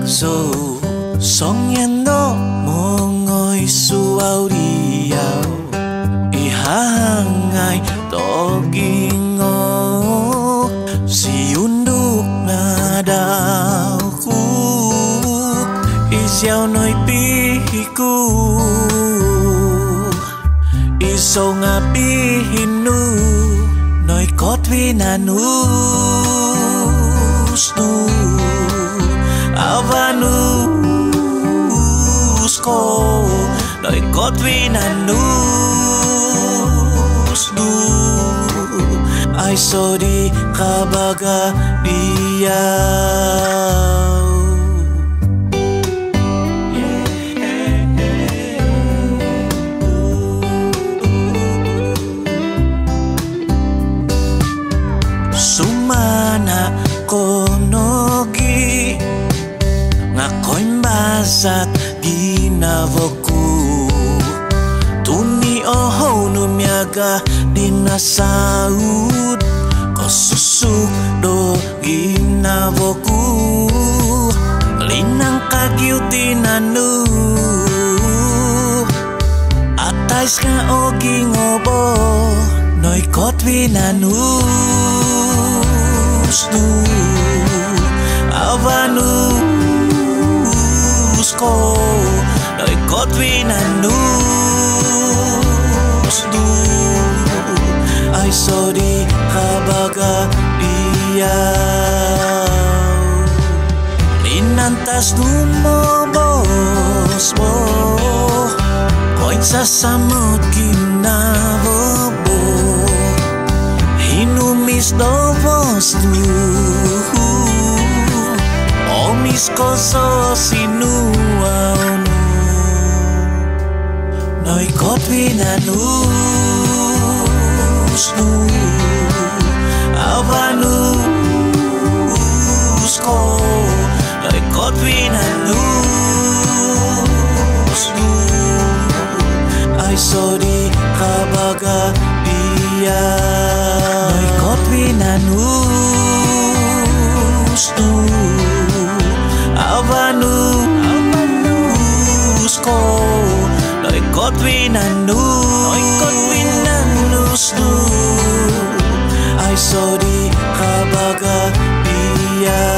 So song yen no mongoi suauriau ihangai togingo si unduk nadauku isiau noi pihiku iso ngapihinu noi kotvinanus nu avanus ko noi kotvinanus nu ai sodi kabaga diau sumana konogi ngakoin basat ginavoku tuni oho numyaga dinasaud ko susuk do ginavoku linang kagiutinanu atais ka ogi ngobo noi kotvinanus nu avanus ko noi kotvinanus nu ai sodi kabaga diau linantas numobos mo koin sasamut kinavobo hinumis dovos tu omis koso sinuanu noi kotvinanus nu avanus ko noi kotvinanus nu ai sodi kabaga diau noi kotvinanus nu avanus ko noi kotvinanus nu ai sodi kabaga diau